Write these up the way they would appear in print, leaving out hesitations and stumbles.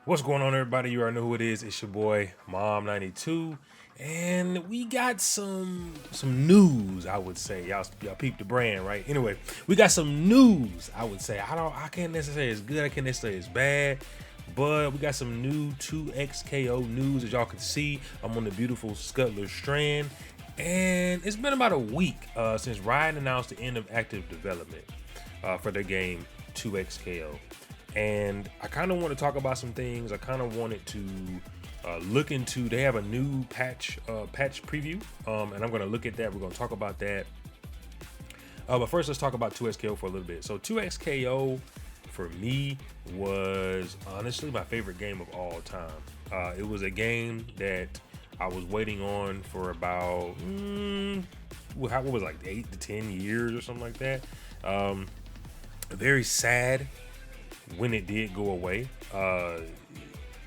What's going on, everybody? You already know who it is. It's your boy Mom92, and we got some news. I would say y'all peep the brand, right? Anyway, we got some news. I would say I can't necessarily say it's good. I can't necessarily say it's bad, but we got some new 2XKO news. As y'all can see, I'm on the beautiful Scuttler Strand, and it's been about a week since Riot announced the end of active development for their game 2XKO. And I kind of want to talk about some things. I kind of wanted to look into. They have a new patch preview, and I'm going to look at that. We're going to talk about that. But first, let's talk about 2XKO for a little bit. So 2XKO for me was honestly my favorite game of all time. It was a game that I was waiting on for about what was it, like 8 to 10 years or something like that. Very sad when it did go away.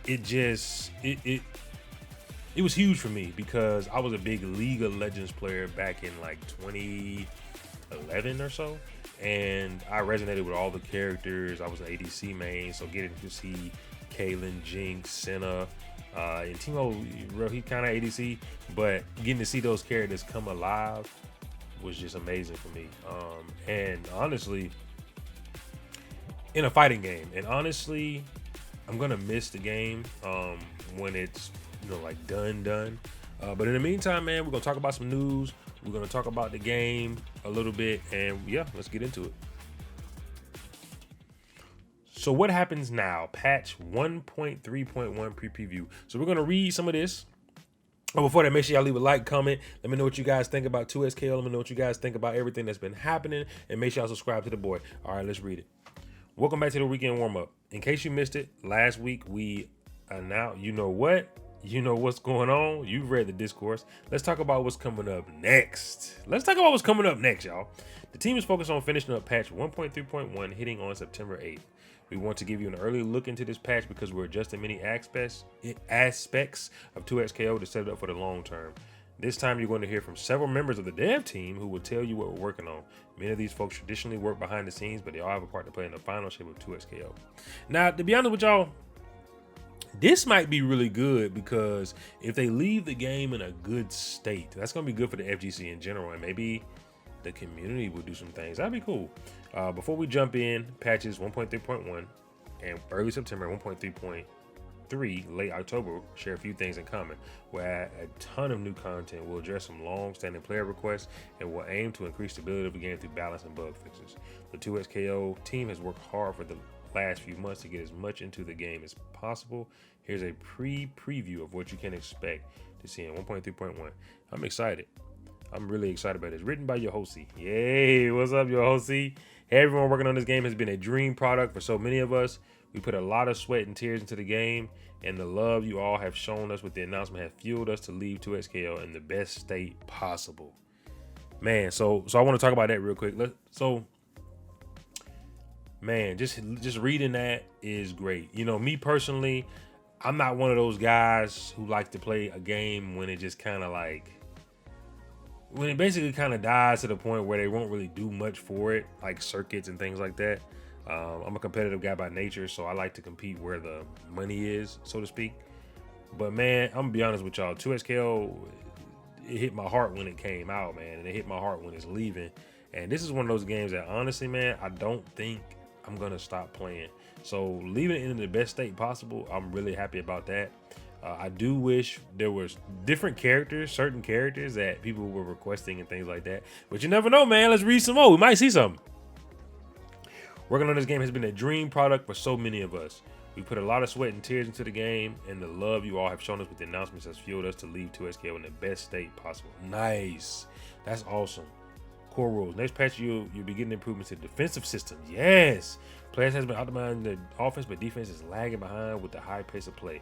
It was huge for me because I was a big League of Legends player back in like 2011 or so, and I resonated with all the characters. I was an ADC main, so getting to see Kaylin, Jinx, Senna, and Timo, he kind of ADC, but getting to see those characters come alive was just amazing for me. And honestly, in a fighting game, and honestly, I'm gonna miss the game when it's like done. But in the meantime, man, we're gonna talk about some news. We're gonna talk about the game a little bit, and yeah, let's get into it. So what happens now? Patch 1.3.1 pre-preview. So we're gonna read some of this. But before that, make sure y'all leave a like, comment. Let me know what you guys think about 2SKO. Let me know what you guys think about everything that's been happening, and make sure y'all subscribe to the boy. All right, let's read it. Welcome back to the weekend warm-up. In case you missed it, last week we announced, you know what's going on. You've read the discourse. Let's talk about what's coming up next. Y'all. The team is focused on finishing up patch 1.3.1 hitting on September 8th. We want to give you an early look into this patch because we're adjusting many aspects of 2XKO to set it up for the long term. This time you're going to hear from several members of the dev team who will tell you what we're working on. Many of these folks traditionally work behind the scenes, but they all have a part to play in the final shape of 2XKO. Now, to be honest with y'all, this might be really good because if they leave the game in a good state, that's going to be good for the FGC in general, and maybe the community will do some things. That'd be cool. Before we jump in, patches 1.3.1 and early September 1.3.3 late October share a few things in common. We'll add a ton of new content. We'll address some long-standing player requests, and we'll aim to increase stability of the game through balance and bug fixes. The 2XKO team has worked hard for the last few months to get as much into the game as possible. Here's a preview of what you can expect to see in 1.3.1. I'm excited. I'm really excited about this. Written by Yohosi. Yay, what's up, Yohosi? Hey, everyone working on this game has been a dream product for so many of us. We put a lot of sweat and tears into the game, and the love you all have shown us with the announcement have fueled us to leave 2XKO in the best state possible. Man, so I want to talk about that real quick. Man, just reading that is great. You know, me personally, I'm not one of those guys who like to play a game when it just kind of like, when it basically kind of dies to the point where they won't really do much for it, like circuits and things like that. I'm a competitive guy by nature, so I like to compete where the money is, so to speak. But man, I'm gonna be honest with y'all, 2XKO, it hit my heart when it came out, man, and it hit my heart when it's leaving. And this is one of those games that honestly, man, I don't think I'm gonna stop playing. So leaving it in the best state possible, I'm really happy about that. I do wish there was different characters, certain characters that people were requesting and things like that. But you never know, man. Let's read some more. We might see something. Working on this game has been a dream product for so many of us. We put a lot of sweat and tears into the game, and the love you all have shown us with the announcements has fueled us to leave 2XKO in the best state possible. Nice. That's awesome. Core rules. Next patch, you'll be getting improvements to defensive systems. Yes. Players has been optimizing the offense, but defense is lagging behind with the high pace of play.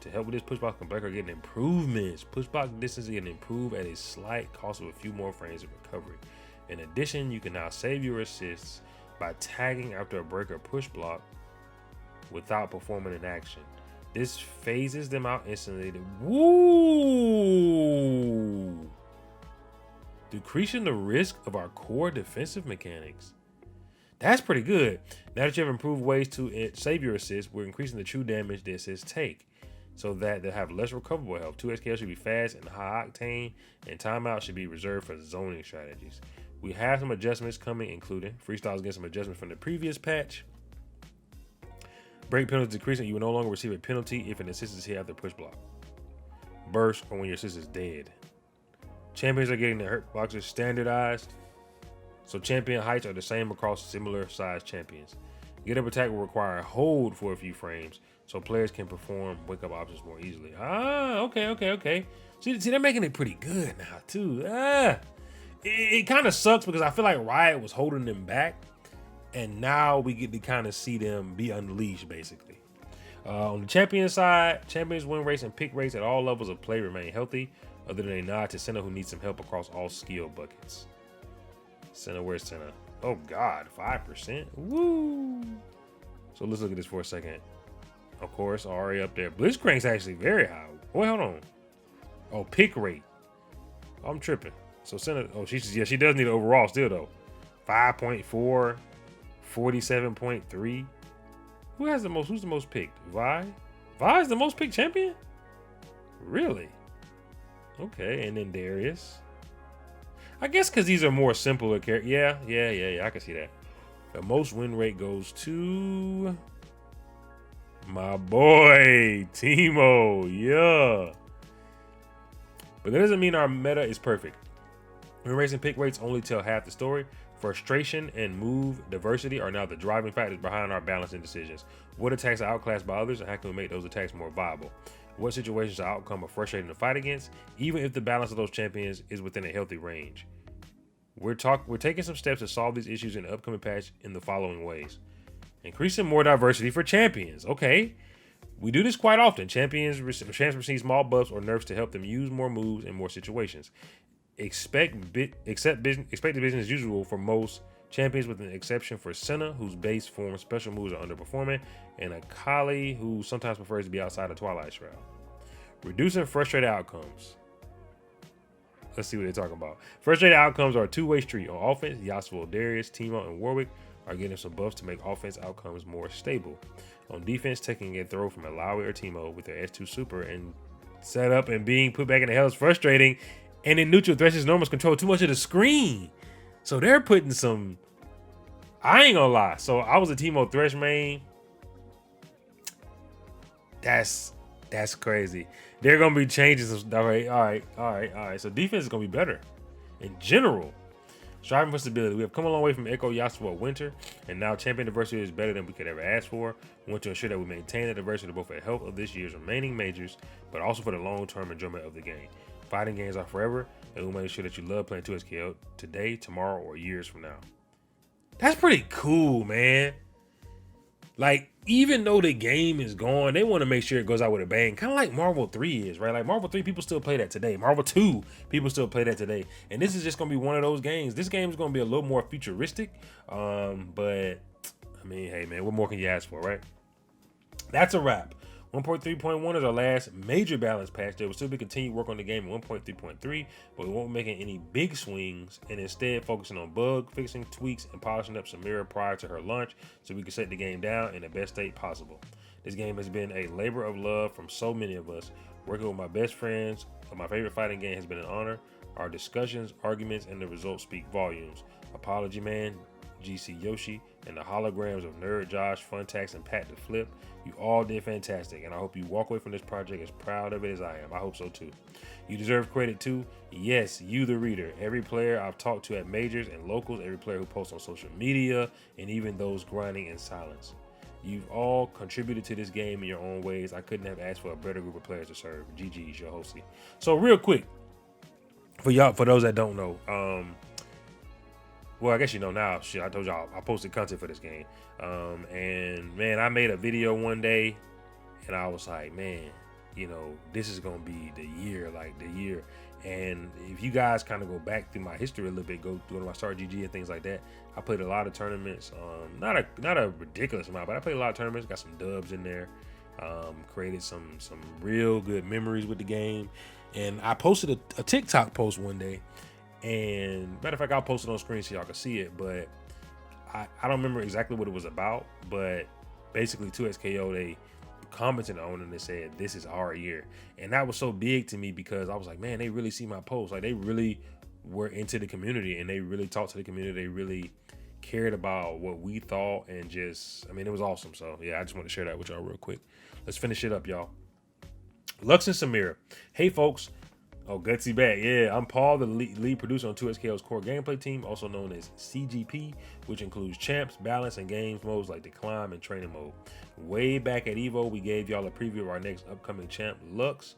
To help with this, pushbox and breaker are getting improvements. Pushbox distance is getting improved at a slight cost of a few more frames of recovery. In addition, you can now save your assists by tagging after a breaker push block without performing an action. This phases them out instantly. Woo! Decreasing the risk of our core defensive mechanics. That's pretty good. Now that you have improved ways to save your assists, we're increasing the true damage the assists take so that they'll have less recoverable health. 2 SKL should be fast and high octane, and timeout should be reserved for zoning strategies. We have some adjustments coming, including freestyles getting some adjustments from the previous patch. Break penalties decreasing. You will no longer receive a penalty if an assist is hit after push block, burst, or when your assist is dead. Champions are getting their hurt boxes standardized, so champion heights are the same across similar sized champions. Get up attack will require a hold for a few frames, so players can perform wake up options more easily. Okay. See, they're making it pretty good now too. It kind of sucks because I feel like Riot was holding them back, and now we get to kind of see them be unleashed, basically. On the champion side, champions win rates and pick rates at all levels of play remain healthy, other than a nod to Senna, who needs some help across all skill buckets. Senna, where's Senna? Oh God, 5%. Woo! So let's look at this for a second. Of course, already up there. Blitzcrank's actually very high. Wait, hold on. Oh, pick rate. I'm tripping. So Senna, she does need an overall still though. 5.4, 47.3. Who has the most? Who's the most picked? Vi? Vi is the most picked champion? Really? Okay, and then Darius. I guess because these are more simpler characters. Yeah, I can see that. The most win rate goes to my boy, Teemo. Yeah. But that doesn't mean our meta is perfect. Win rates and pick rates only tell half the story. Frustration and move diversity are now the driving factors behind our balancing decisions. What attacks are outclassed by others, and how can we make those attacks more viable? What situations or outcome are frustrating to fight against, even if the balance of those champions is within a healthy range? We're taking some steps to solve these issues in the upcoming patch in the following ways. Increasing more diversity for champions. Okay. We do this quite often. Champions receive small buffs or nerfs to help them use more moves in more situations. Expect the business as usual for most champions, with an exception for Senna, whose base form special moves are underperforming, and Akali, who sometimes prefers to be outside of Twilight Shroud. Reducing frustrated outcomes. Let's see what they're talking about. Frustrated outcomes are a two-way street. On offense, Yasuo, Darius, Teemo, and Warwick are getting some buffs to make offense outcomes more stable. On defense, taking a throw from Alawi or Teemo with their S2 super and set up and being put back in the hell is frustrating. And in neutral, Thresh's normals control too much of the screen. So they're putting some... I ain't gonna lie. So I was a Teemo Thresh main. That's crazy. They're gonna be changing some stuff. All right. So defense is gonna be better in general. Striving for stability. We have come a long way from Echo, Yasuo, Winter, and now champion diversity is better than we could ever ask for. We want to ensure that we maintain the diversity both for the health of this year's remaining majors, but also for the long-term enjoyment of the game. Fighting games are forever, and we'll make sure that you love playing 2SKL today, tomorrow, or years from now. That's pretty cool, man. Like, even though the game is gone, they want to make sure it goes out with a bang. Kind of like Marvel 3 is, right? Like, Marvel 3, people still play that today. Marvel 2, people still play that today. And this is just going to be one of those games. This game is going to be a little more futuristic. But, I mean, hey, man, what more can you ask for, right? That's a wrap. 1.3.1 is our last major balance patch. There will still be continued work on the game in 1.3.3, but we won't be making any big swings and instead focusing on bug fixing, tweaks, and polishing up Samira prior to her launch so we can set the game down in the best state possible. This game has been a labor of love from so many of us. Working with my best friends on my favorite fighting game has been an honor. Our discussions, arguments, and the results speak volumes. Apology Man, GC Yoshi, and the holograms of Nerd Josh, Funtax, and Pat the Flip. You all did fantastic, and I hope you walk away from this project as proud of it as I am. I hope so too. You deserve credit too. Yes, you the reader. Every player I've talked to at majors and locals, every player who posts on social media, and even those grinding in silence. You've all contributed to this game in your own ways. I couldn't have asked for a better group of players to serve. GG's, your hostie. So real quick, for y'all, for those that don't know, well, I guess you know now. Shit, I told y'all I posted content for this game. And man, I made a video one day and I was like, man, you know, this is gonna be the year, like the year. And if you guys kind of go back through my history a little bit, go through when I started GG and things like that, I played a lot of tournaments. Not a ridiculous amount, but I played a lot of tournaments, got some dubs in there, created some real good memories with the game. And I posted a TikTok post one day. And matter of fact, I'll post it on screen so y'all can see it. But I don't remember exactly what it was about, but basically 2XKO, they commented on it and they said, this is our year. And that was so big to me because I was like, man, they really see my post. Like, they really were into the community and they really talked to the community. They really cared about what we thought, and just, I mean, it was awesome. So yeah, I just want to share that with y'all real quick. Let's finish it up, y'all. Lux and Samira. Hey folks. Oh, Gutsy back. Yeah, I'm Paul, the lead producer on 2XKO's core gameplay team, also known as CGP, which includes champs, balance, and games modes like the climb and training mode. Way back at Evo, we gave y'all a preview of our next upcoming champ, Lux,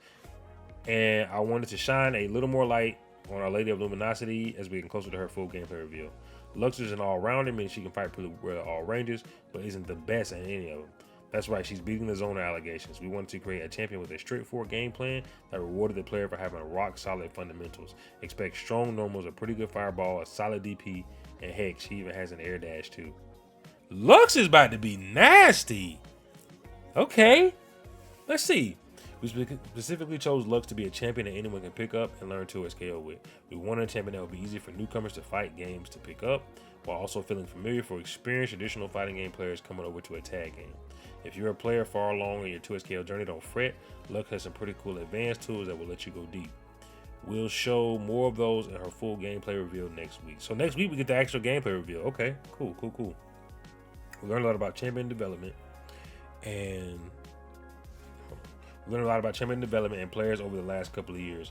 and I wanted to shine a little more light on Our Lady of Luminosity as we get closer to her full gameplay reveal. Lux is an all-rounder, meaning she can fight pretty well at all ranges, but isn't the best at any of them. That's right, she's beating the Zoner allegations. We wanted to create a champion with a straightforward game plan that rewarded the player for having rock-solid fundamentals. Expect strong normals, a pretty good fireball, a solid DP, and heck, she even has an air dash too. Lux is about to be nasty. Okay, let's see. We specifically chose Lux to be a champion that anyone can pick up and learn 2XKO with. We wanted a champion that would be easy for newcomers to fight games to pick up, while also feeling familiar for experienced traditional fighting game players coming over to a tag game. If you're a player far along in your 2XKO journey, don't fret. Lux has some pretty cool advanced tools that will let you go deep. We'll show more of those in her full gameplay reveal next week. So next week we get the actual gameplay reveal. Okay, cool. We learned a lot about champion development and players over the last couple of years.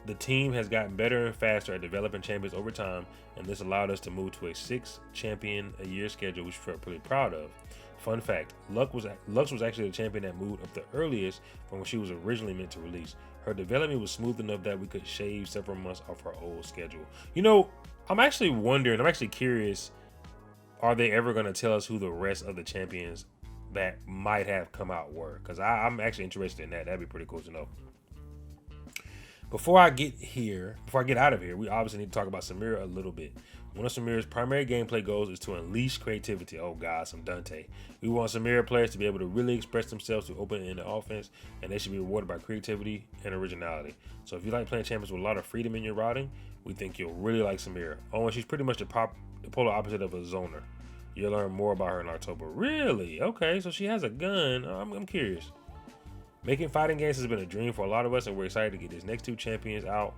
The team has gotten better and faster at developing champions over time, and this allowed us to move to a 6 champion a year schedule, which we felt pretty proud of. Fun fact, Lux was actually the champion that moved up the earliest from when she was originally meant to release. Her development was smooth enough that we could shave several months off her old schedule. You know, I'm actually curious, are they ever going to tell us who the rest of the champions that might have come out were? Because I'm actually interested in that. That'd be pretty cool to know. Before I get out of here, we obviously need to talk about Samira a little bit. One of Samira's primary gameplay goals is to unleash creativity. Oh God, some Dante. We want Samira players to be able to really express themselves through open-ended offense, and they should be rewarded by creativity and originality. So if you like playing champions with a lot of freedom in your routing, we think you'll really like Samira. Oh, and she's pretty much the polar opposite of a zoner. You'll learn more about her in October. Really? Okay, so she has a gun. I'm curious. Making fighting games has been a dream for a lot of us, and we're excited to get these next 2 champions out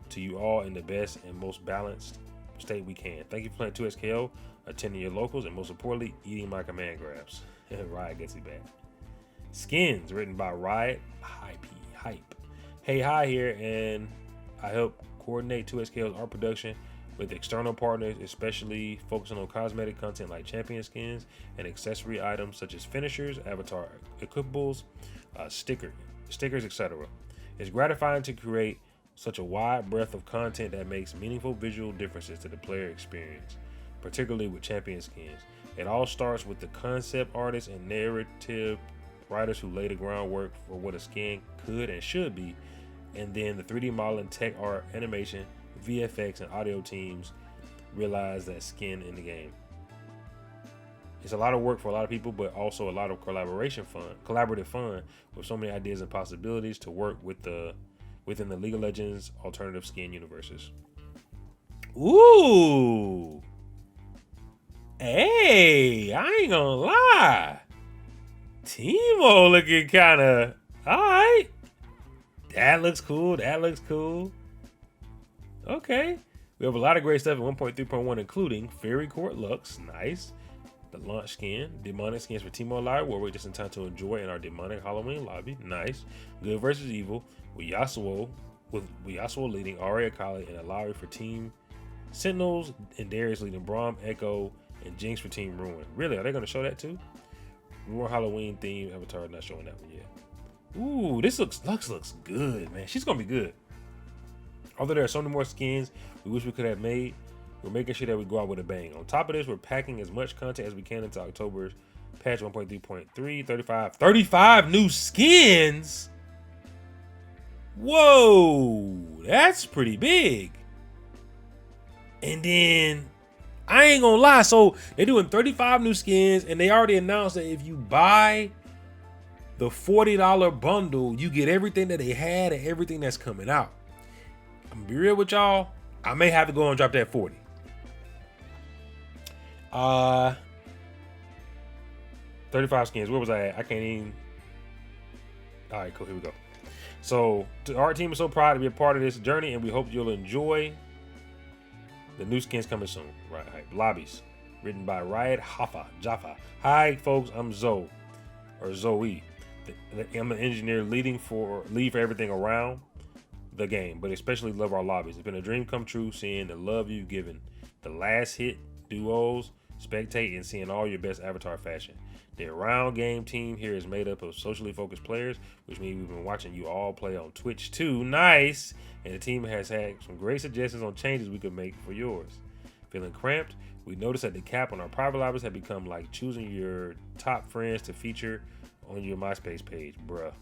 to you all in the best and most balanced state we can. Thank you for playing 2XKO, attending your locals, and most importantly, eating my command grabs. Riot gets it back. Skins, written by Riot Hype. Hey, hi here, and I help coordinate 2XKO's art production with external partners, especially focusing on cosmetic content like champion skins and accessory items such as finishers, avatar equipables, stickers, etc. It's gratifying to create such a wide breadth of content that makes meaningful visual differences to the player experience, particularly with champion skins. It all starts with the concept artists and narrative writers who lay the groundwork for what a skin could and should be, and then the 3D modeling, tech art, animation, VFX, and audio teams realize that skin in the game. It's a lot of work for a lot of people, but also a lot of collaborative fun with so many ideas and possibilities to work within the League of Legends alternative skin universes. Ooh. Hey, I ain't gonna lie. Teemo looking kinda alright. That looks cool. Okay. We have a lot of great stuff in 1.3.1, including Fairy Court Lux, nice. The launch skin, demonic skins for Teemo Live, where we're just in time to enjoy in our demonic Halloween lobby, nice. Good versus evil, with Yasuo leading, Aria Akali, and Alawi for Team Sentinels, and Darius leading Braum, Echo, and Jinx for Team Ruin. Really, are they going to show that too? More Halloween theme avatar, not showing that one yet. Ooh, Lux looks good, man. She's going to be good. Although there are so many more skins we wish we could have made, we're making sure that we go out with a bang. On top of this, we're packing as much content as we can into October's patch 1.3.3, 35 new skins. Whoa, that's pretty big. And then, I ain't gonna lie, so they're doing 35 new skins, and they already announced that if you buy the $40 bundle, you get everything that they had and everything that's coming out. I'm gonna be real with y'all, I may have to go and drop that 40. Uh, 35 skins. Where was I at? I can't even. All right, cool. Here we go. So our team is so proud to be a part of this journey, and we hope you'll enjoy the new skins coming soon. Right. Lobbies, written by Riot Jaffa. Hi, folks. I'm Zoe, or Zoe. I'm an engineer lead for everything around the game, but especially love our lobbies. It's been a dream come true seeing the love you've given the last hit duos, spectate, and seeing all your best avatar fashion. The around game team here is made up of socially focused players, which means we've been watching you all play on Twitch too. Nice! And the team has had some great suggestions on changes we could make for yours. Feeling cramped? We noticed that the cap on our private lobbies had become like choosing your top friends to feature on your MySpace page, bruh.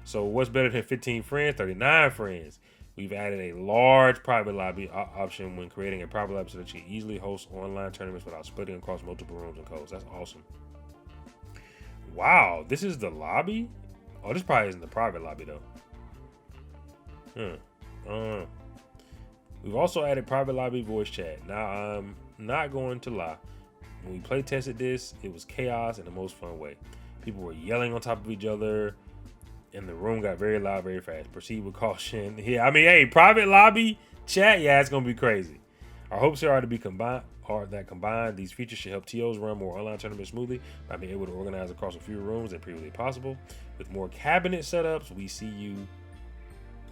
So what's better than 15 friends? 39 friends. We've added a large private lobby option when creating a private lobby so that you can easily host online tournaments without splitting across multiple rooms and codes. That's awesome. Wow, this is the lobby? Oh, this probably isn't the private lobby though. We've also added private lobby voice chat. Now, I'm not going to lie. When we play tested this, it was chaos in the most fun way. People were yelling on top of each other, and the room got very loud very fast. Proceed with caution. Yeah, I mean, hey, private lobby chat, yeah, it's gonna be crazy. Our hopes here are to be combined. These features should help TOs run more online tournaments smoothly by being able to organize across a few rooms than previously possible. With more cabinet setups, we see you,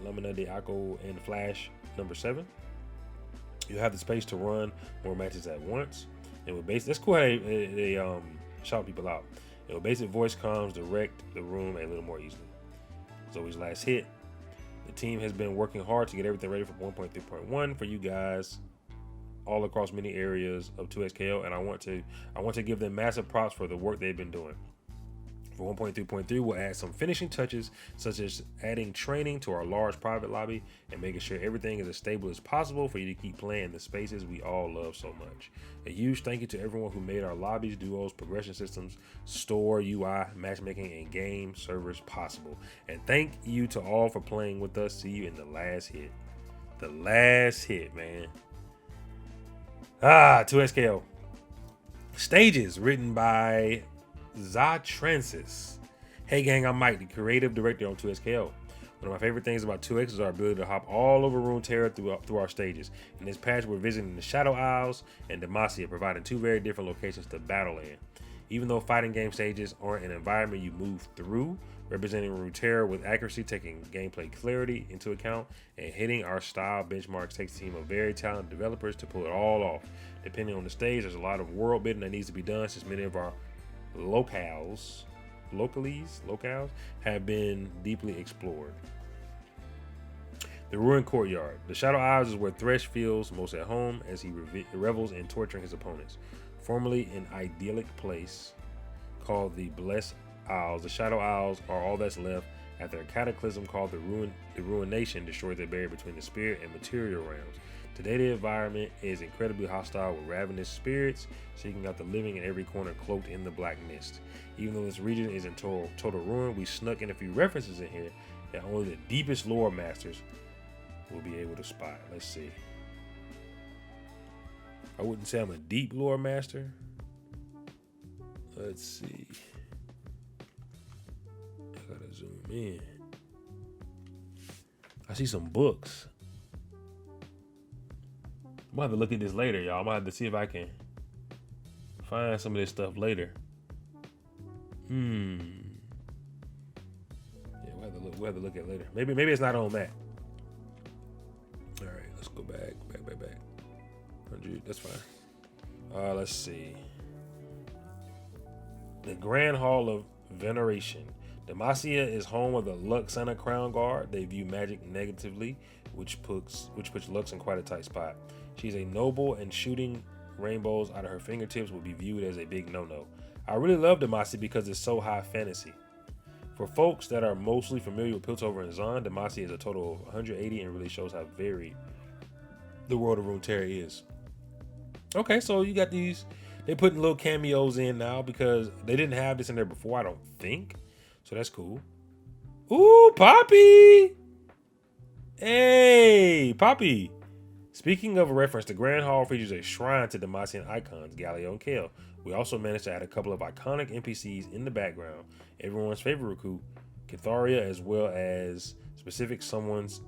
Lamina de Aco and Flash number 7. You have the space to run more matches at once. And with basic, that's cool how they shout people out. And with basic voice comms, direct the room a little more easily. Zoe's last hit. The team has been working hard to get everything ready for 1.3.1 for you guys, all across many areas of 2XKO, and I want to give them massive props for the work they've been doing. For 1.3.3, we'll add some finishing touches, such as adding training to our large private lobby and making sure everything is as stable as possible for you to keep playing in the spaces we all love so much. A huge thank you to everyone who made our lobbies, duos, progression systems, store, UI, matchmaking, and game servers possible. And thank you to all for playing with us. See you in the last hit. The last hit, man. 2XKO. Stages, written by Zatransis. Hey gang, I'm Mike, the creative director on 2XKO. One of my favorite things about 2X is our ability to hop all over Runeterra through our stages. In this patch, we're visiting the Shadow Isles and Demacia, providing two very different locations to battle in. Even though fighting game stages aren't an environment you move through, representing Runeterra with accuracy, taking gameplay clarity into account, and hitting our style benchmarks takes a team of very talented developers to pull it all off. Depending on the stage, there's a lot of world building that needs to be done since many of our locales have been deeply explored. The Ruined Courtyard. The Shadow Isles is where Thresh feels most at home as he revels in torturing his opponents. Formerly an idyllic place called the Blessed Isles, the Shadow Isles are all that's left after a cataclysm called the Ruination destroyed the barrier between the spirit and material realms. Today the environment is incredibly hostile with ravenous spirits seeking out the living in every corner cloaked in the black mist. Even though this region is in total ruin, we snuck in a few references in here that only the deepest lore masters will be able to spot. Let's see. I wouldn't say I'm a deep lore master. Let's see. I gotta zoom in. I see some books. I'm gonna have to look at this later, y'all. I'm gonna have to see if I can find some of this stuff later. Yeah, we'll have to look at it later. Maybe it's not on that. All right, let's go back. 100, that's fine. Let's see. The Grand Hall of Veneration. Demacia is home of the Lux and Crown Guard. They view magic negatively, which puts Lux in quite a tight spot. She's a noble, and shooting rainbows out of her fingertips would be viewed as a big no-no. I really love Demacia because it's so high fantasy. For folks that are mostly familiar with Piltover and Zon, Demacia is a total of 180 and really shows how varied the world of Runeterra is. Okay, so you got these. They're putting little cameos in now because they didn't have this in there before, I don't think. So that's cool. Ooh, Poppy! Hey, Poppy. Speaking of a reference, the Grand Hall features a shrine to Demacian icons, Galio and Kale. We also managed to add a couple of iconic NPCs in the background. Everyone's favorite recruit, Kitharia, as well as specific someone's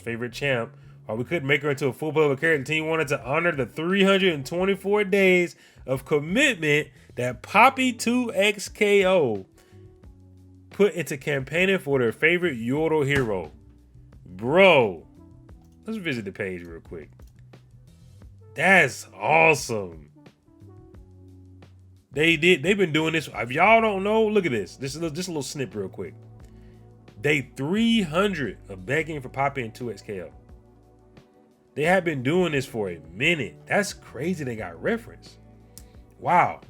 favorite champ. While we couldn't make her into a full player character, the team wanted to honor the 324 days of commitment that Poppy 2XKO put into campaigning for their favorite Yordle hero. Bro, let's visit the page real quick. That's awesome. They've been doing this. If y'all don't know, look at this. Just a little snip real quick. Day 300 of begging for Poppy and 2XKO. They have been doing this for a minute. That's crazy they got reference. Wow.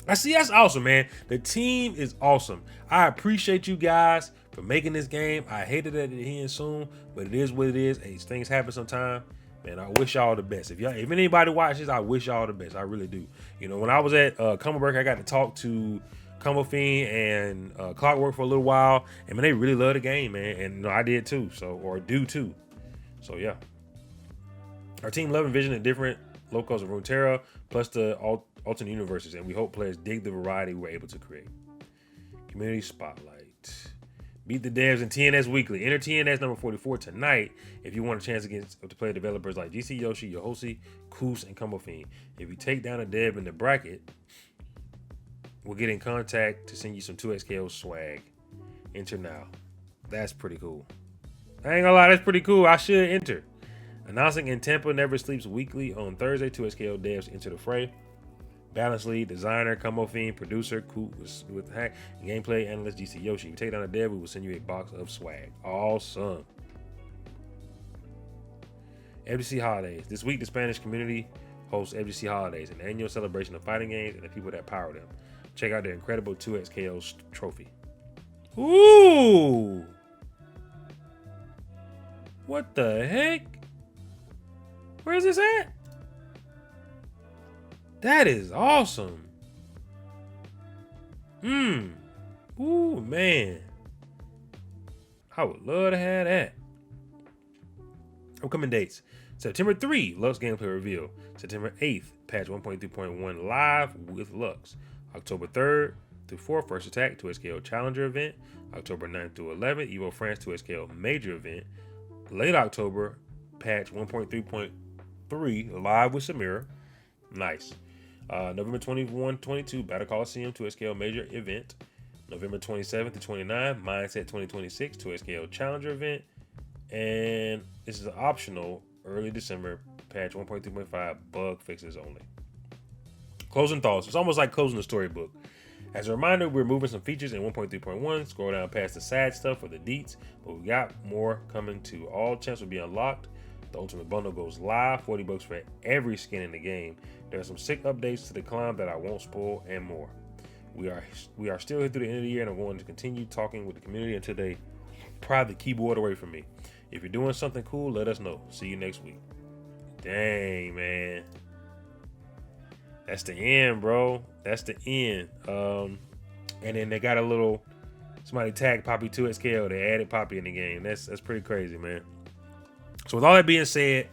I see, that's awesome, man. The team is awesome. I appreciate you guys for making this game. I hated that it ends soon, but it is what it is. Hey, things happen sometime. Man, I wish y'all the best. If anybody watches, I wish y'all the best. I really do. You know, when I was at Combo Break, I got to talk to Combo Fiend and Clockwork for a little while, and man, they really love the game, man. And you know, I did too. Or do too. So yeah. Our team love and vision the different locales of Runeterra, plus the alternate universes, and we hope players dig the variety we're able to create. Community Spotlight. Beat the devs in TNS Weekly. Enter TNS number 44 tonight if you want a chance to play developers like GC Yoshi, Yohosi, Koos, and Combo Fiend. If you take down a dev in the bracket, we'll get in contact to send you some 2XKO swag. Enter now. That's pretty cool. I ain't gonna lie, that's pretty cool. I should enter. Announcing in Tampa Never Sleeps Weekly on Thursday. 2XKO devs enter the fray. Balance lead, designer, Combo Fiend, producer, Coop with the hack, and gameplay analyst GC Yoshi. If you take down a dev, we will send you a box of swag. Awesome. FGC Holidays. This week, the Spanish community hosts FGC Holidays, an annual celebration of fighting games and the people that power them. Check out their incredible 2XKO trophy. Ooh! What the heck? Where is this at? That is awesome. Ooh, man. I would love to have that. Upcoming dates. September 3, Lux gameplay reveal. September 8th, patch 1.3.1 live with Lux. October 3rd through 4th, First Attack 2XKO Challenger event. October 9th through 11th, Evo France 2XKO Major event. Late October, patch 1.3.3 live with Samira. Nice. November 21-22, Battle Coliseum 2XKO Major event. November 27th to 29, Mindset 2026 2XKO Challenger event. And this is optional early December, patch 1.3.5 bug fixes only. Closing thoughts. It's almost like closing the storybook. As a reminder, we're moving some features in 1.3.1. Scroll down past the sad stuff for the deets, but we got more coming too. All champs will be unlocked. The Ultimate Bundle goes live, $40 for every skin in the game. There are some sick updates to the climb that I won't spoil, and more. We are still here through the end of the year, and I'm going to continue talking with the community until they pry the keyboard away from me. If you're doing something cool, let us know. See you next week. Dang, man. That's the end, bro. That's the end. And then they got a little, somebody tagged Poppy 2XKO. They added Poppy in the game. That's pretty crazy, man. So with all that being said,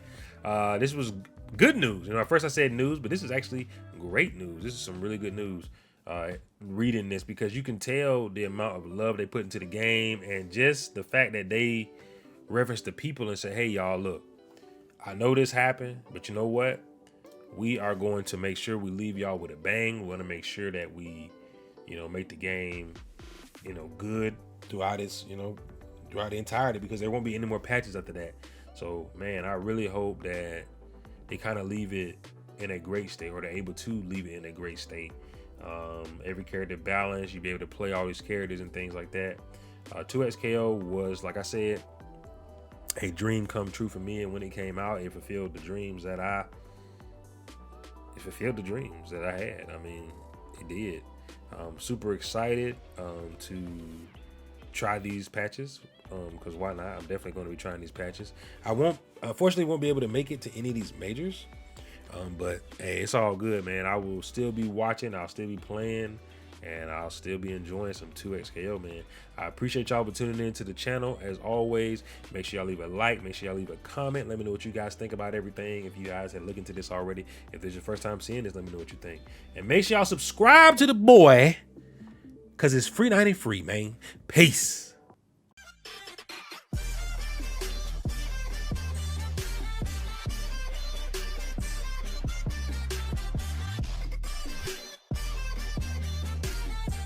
this was good news. You know, at first I said news, but this is actually great news. This is some really good news. Reading this, because you can tell the amount of love they put into the game, and just the fact that they reference the people and say, hey, y'all, look, I know this happened, but you know what? We are going to make sure we leave y'all with a bang. We want to make sure that we, you know, make the game, you know, good throughout its, you know, throughout the entirety, because there won't be any more patches after that. So, man, I really hope that they kind of leave it in a great state, or they're able to leave it in a great state. Every character balanced, you'll be able to play all these characters and things like that. 2XKO was, like I said, a dream come true for me, and when it came out, it fulfilled the dreams that I had. I mean, it did. Super excited to try these patches, because why not? I'm definitely going to be trying these patches. Unfortunately won't be able to make it to any of these majors, but hey, it's all good, man. I will still be watching. I'll still be playing. and I'll still be enjoying some 2XKO, man. I appreciate y'all for tuning in to the channel. As always, make sure y'all leave a like, make sure y'all leave a comment. Let me know what you guys think about everything. If you guys had looked into this already, if this is your first time seeing this, let me know what you think. And make sure y'all subscribe to the boy, because it's free 90 free, man. Peace.